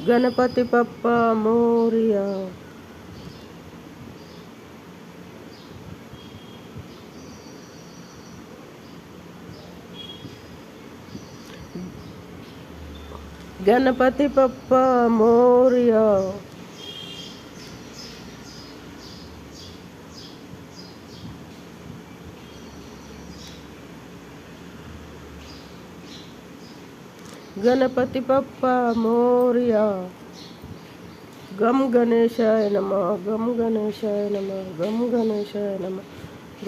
గణపతి పప్ప మోరియా. గణపతి పప్ప మోరియా. గణపతి పప్ప మోరియా. గం గణేశాయ నమ. గం గణేశాయ నమ. గం గణేశాయ నమ.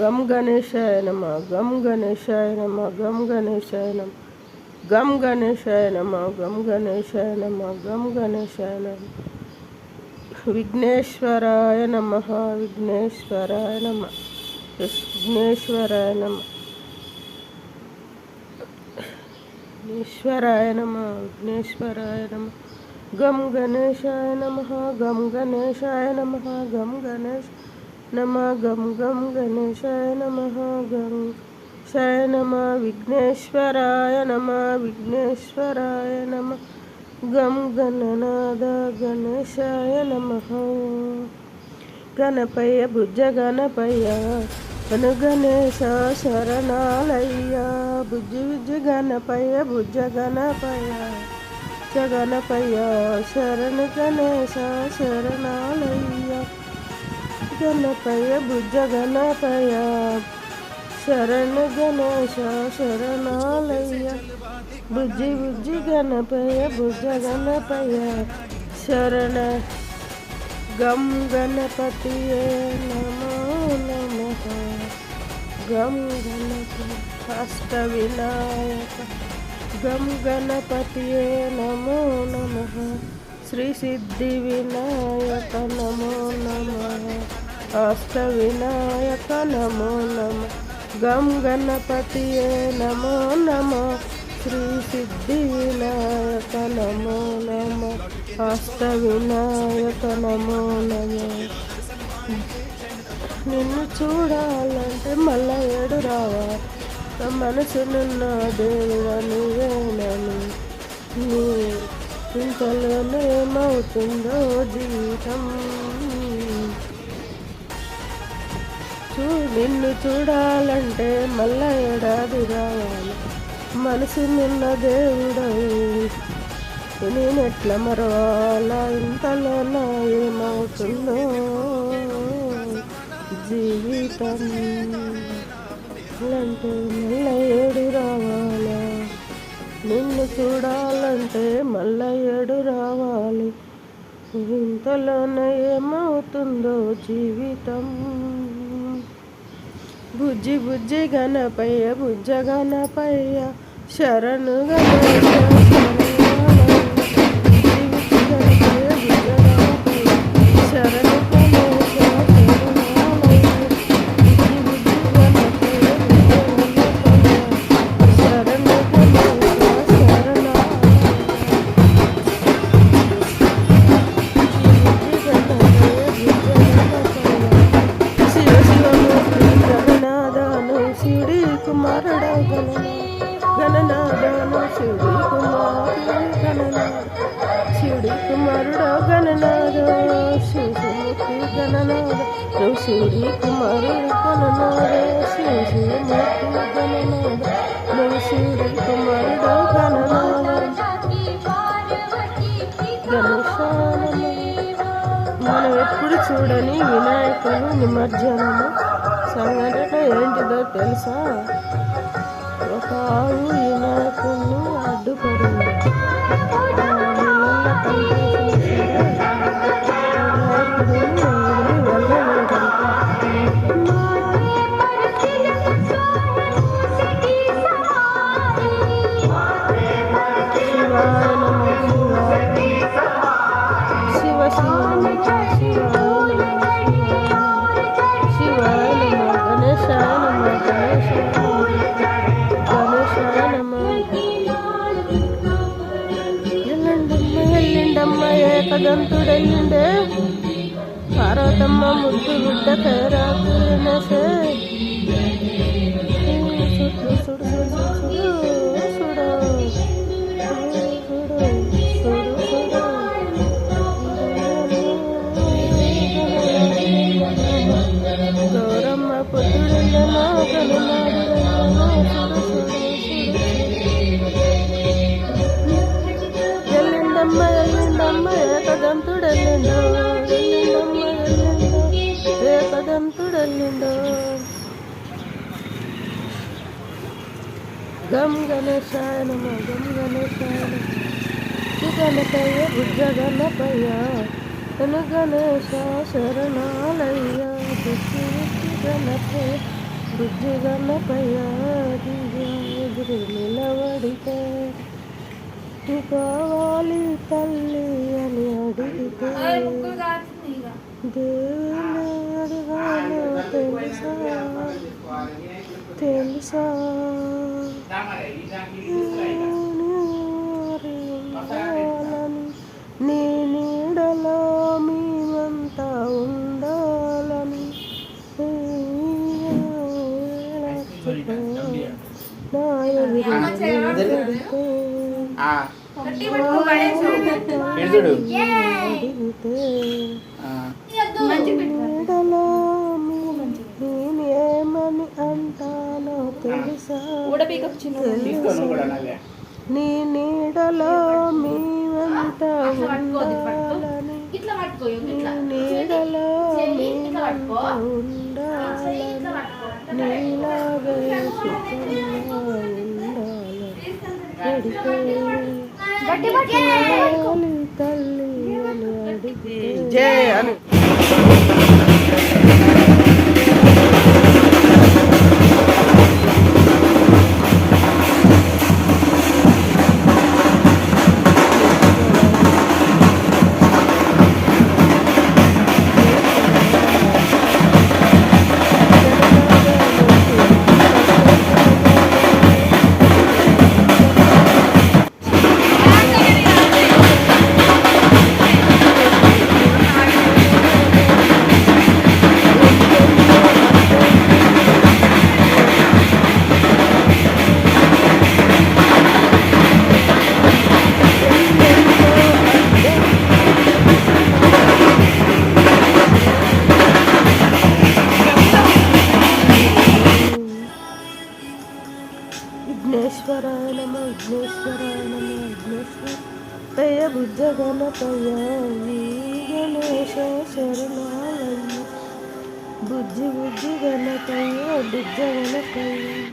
గం గణేశాయ నమ. గం గణేశాయ నమ. గం గణేశాయ నమ. గం గణేశాయ నమ. గం గణేశాయ నమ. గం గణేశాయ నమ. విఘ్నేశ్వరాయ నమ. విఘ్నేశ్వరాయ నమ. విఘ్నేశ్వరాయ నమ. విఘ్నేశ్వరాయ నమ. విఘ్నేశ్వరాయ నమ. గం గణేశాయ నమ. గం గణేశాయ నమ. గం గణేశ నమ. గం గం గణేశాయ నమ. గం శాయ నమ. విఘ్నేశ్వరాయ నమ. విఘ్నేశ్వరాయ నమ. గం గణనాద గణేశాయ నమ. గణపయ్య భుజ గణపయ్య అను గణేశ శరణాలయ్య. భుజ భుజ గణపయ్య భుజ గణపయ్య గణపయ్య శరణ గణేశ శరణాలయ్య. గణపయ్య భుజ గణపయ్య శరణ గణేశ శరణాలయ్య. బుజ్జి బుజ్జి గణపయ్య భుజ గణపయ్య శరణ. గం గణపతియే నమో నమః. గం గణపతి అష్ట వినాయక. గం గణపతియే నమో నమః. శ్రీ సిద్ధి వినాయక నమో నమః. అష్ట వినాయక నమో నమః. గం గణపతియే నమో నమః. శ్రీ సిద్ధి వినాయక నమో నమః. అష్ట వినాయక నమో నమః. నిన్ను చూడాలంటే మళ్ళా ఏడు రావాలి. నా మనసునున్న దేవుడా నువ్వేనని. నీ ఇంతలోనే ఏమవుతుందో జీవితం. నిన్ను చూడాలంటే మళ్ళా ఏడాది రావాలి. మనసు నిన్న దేవుడవు నేనెట్లా మరవాలా. ఇంతలోన ఏమవుతుందో జీవితం. అంటే మళ్ళా ఏడు రావాలా. నిన్ను చూడాలంటే మళ్ళా ఏడు రావాలి. ఇంతలోన ఏమవుతుందో జీవితం. బుజ్జి బుజ్జి గణపయ్య భుజ గణపయ్య శరణు గణేశ శరణు గణేశ శరణు కుమారుడ గణనాదాను శివుడి కుమారుడ గణనాద శివమూర్తి గణనాద. నువ్వు శివుడి కుమారుడు గణనాద శివమూర్తి గణనాద. నువ్వు శివుడి కుమారుడు గణనాద గణేశానమ. మనం ఎప్పుడు చూడని వినాయకుడు నిమజ్జనము సంఘటన ఏంటిదో తెలుసా? ఒక ఆవు వినాయకుడిని అడ్డుపడింది. ఏకదంతుడెల్లిండే పార్వతమ్మ ముద్దు బిడ్డ కైరాకునేసే. సుడు సుడు సుడు సుడు సుడు సుడు సుడు సుడు గం గణేశాయ నమ గం గణేశాయ నమ గణపయ్య బుజ్జ గణపయ్య తను గణేశ శరణాలయ్య బుజ్జి గణపయ్య బుజ్జి గణపయ్య ఎదురు నిలబడితే కావాలి తల్లి అని అడిగితే దేవుని అడగాను తెలుసా తెలుసా నీ నీడలో మేమంతా ఉండాలని నా నీడలో నేనేమని అంటానో తెలుసా నీ నీడలో మేమంతా ఉండాలని నీడలో మేమంతా ఉండాలని నీలాగే సుఖంగా ఉండాలని తల్లి అని అడిగితే విఘ్నేశ్వరాయ నమ విఘ్నేశ్వరాయ నమ విఘ్నేశ్వరయ్య బుజ్జ గణపయ్య గణేశ శరణాలయ్య బుజ్జి బుజ్జి గణపయ్య బుజ్జ గణపయ్య